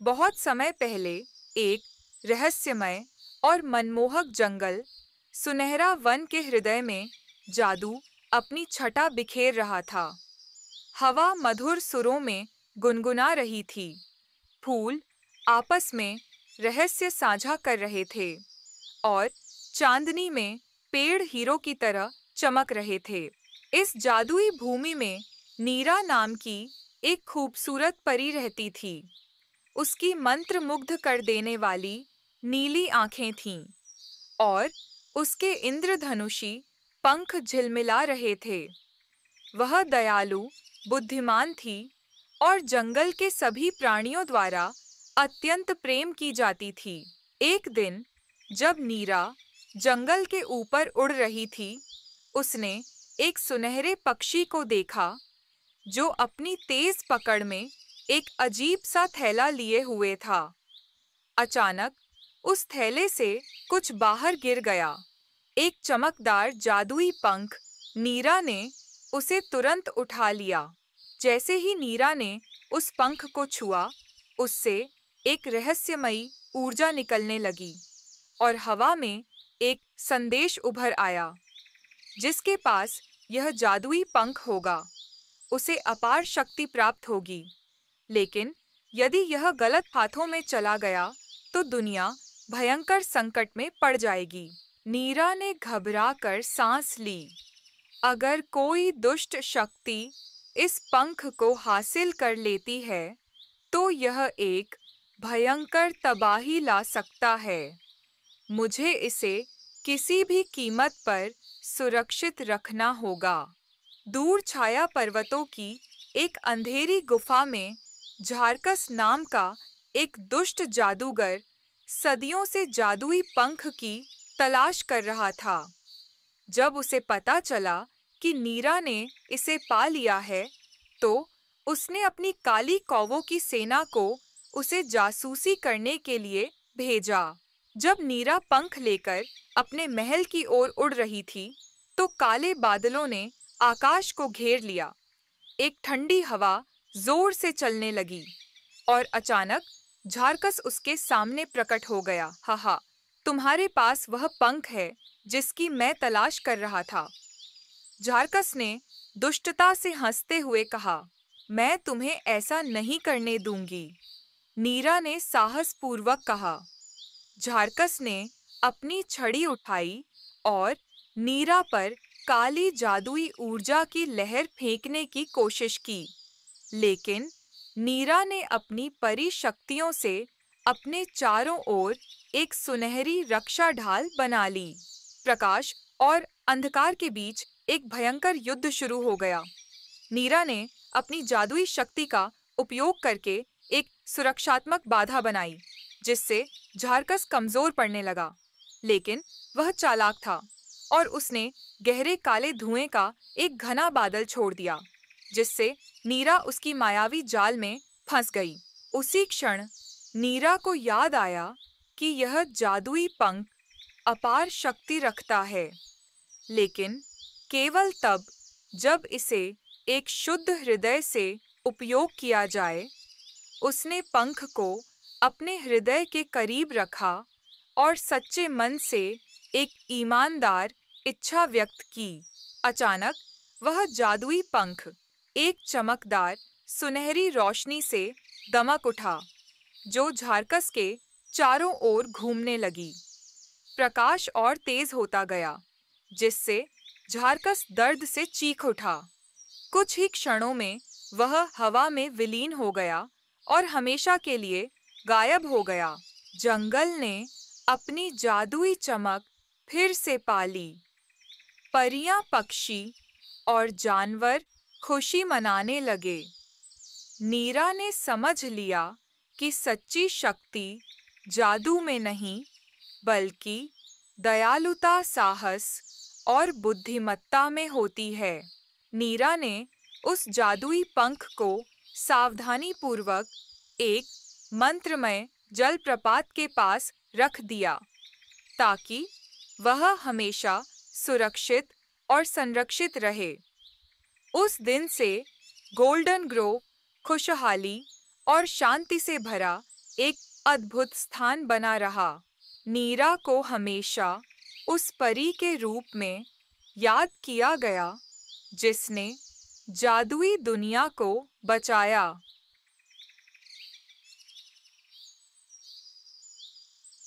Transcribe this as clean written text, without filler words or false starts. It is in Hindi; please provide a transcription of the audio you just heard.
बहुत समय पहले एक रहस्यमय और मनमोहक जंगल, सुनहरा वन के हृदय में जादू अपनी छटा बिखेर रहा था। हवा मधुर सुरों में गुनगुना रही थी। फूल आपस में रहस्य साझा कर रहे थे और चांदनी में पेड़ हीरो की तरह चमक रहे थे। इस जादुई भूमि में नीरा नाम की एक खूबसूरत परी रहती थी। उसकी मंत्र मुग्ध कर देने वाली नीली आंखें थीं और उसके इंद्रधनुषी पंख झिलमिला रहे थे। वह दयालु, बुद्धिमान थी और जंगल के सभी प्राणियों द्वारा अत्यंत प्रेम की जाती थी। एक दिन जब नीरा जंगल के ऊपर उड़ रही थी, उसने एक सुनहरे पक्षी को देखा जो अपनी तेज पकड़ में एक अजीब सा थैला लिए हुए था। अचानक उस थैले से कुछ बाहर गिर गया। एक चमकदार जादुई पंख। नीरा ने उसे तुरंत उठा लिया। जैसे ही नीरा ने उस पंख को छुआ, उससे एक रहस्यमयी ऊर्जा निकलने लगी और हवा में एक संदेश उभर आया। जिसके पास यह जादुई पंख होगा, उसे अपार शक्ति प्राप्त होगी, लेकिन यदि यह गलत हाथों में चला गया तो दुनिया भयंकर संकट में पड़ जाएगी। नीरा ने घबराकर सांस ली। अगर कोई दुष्ट शक्ति इस पंख को हासिल कर लेती है, तो यह एक भयंकर तबाही ला सकता है। मुझे इसे किसी भी कीमत पर सुरक्षित रखना होगा। दूर छाया पर्वतों की एक अंधेरी गुफा में झारकस नाम का एक दुष्ट जादूगर सदियों से जादुई पंख की तलाश कर रहा था। जब उसे पता चला कि नीरा ने इसे पा लिया है, तो उसने अपनी काली कौवों की सेना को उसे जासूसी करने के लिए भेजा। जब नीरा पंख लेकर अपने महल की ओर उड़ रही थी, तो काले बादलों ने आकाश को घेर लिया। एक ठंडी हवा जोर से चलने लगी और अचानक झारकस उसके सामने प्रकट हो गया। हा, तुम्हारे पास वह पंख है जिसकी मैं तलाश कर रहा था। झारकस ने दुष्टता से हंसते हुए कहा, मैं तुम्हें ऐसा नहीं करने दूंगी। नीरा ने साहसपूर्वक कहा। झारकस ने अपनी छड़ी उठाई और नीरा पर काली जादुई ऊर्जा की लहर फेंकने की कोशिश की, लेकिन नीरा ने अपनी परी शक्तियों से अपने चारों ओर एक सुनहरी रक्षा ढाल बना ली। प्रकाश और अंधकार के बीच एक भयंकर युद्ध शुरू हो गया। नीरा ने अपनी जादुई शक्ति का उपयोग करके एक सुरक्षात्मक बाधा बनाई, जिससे झारकस कमजोर पड़ने लगा। लेकिन वह चालाक था और उसने गहरे काले धुएं का एक घना बादल छोड़ दिया, जिससे नीरा उसकी मायावी जाल में फंस गई। उसी क्षण नीरा को याद आया कि यह जादुई पंख अपार शक्ति रखता है, लेकिन केवल तब जब इसे एक शुद्ध हृदय से उपयोग किया जाए। उसने पंख को अपने हृदय के करीब रखा और सच्चे मन से एक ईमानदार इच्छा व्यक्त की। अचानक वह जादुई पंख एक चमकदार सुनहरी रोशनी से दमक उठा, जो झारकस के चारों ओर घूमने लगी। प्रकाश और तेज होता गया, जिससे झारकस दर्द से चीख उठा। कुछ ही क्षणों में वह हवा में विलीन हो गया और हमेशा के लिए गायब हो गया। जंगल ने अपनी जादुई चमक फिर से पा ली। परियां, पक्षी और जानवर खुशी मनाने लगे। नीरा ने समझ लिया कि सच्ची शक्ति जादू में नहीं, बल्कि दयालुता, साहस और बुद्धिमत्ता में होती है। नीरा ने उस जादुई पंख को सावधानीपूर्वक एक मंत्रमय जलप्रपात के पास रख दिया, ताकि वह हमेशा सुरक्षित और संरक्षित रहे। उस दिन से गोल्डन ग्रोव खुशहाली और शांति से भरा एक अद्भुत स्थान बना रहा। नीरा को हमेशा उस परी के रूप में याद किया गया जिसने जादुई दुनिया को बचाया।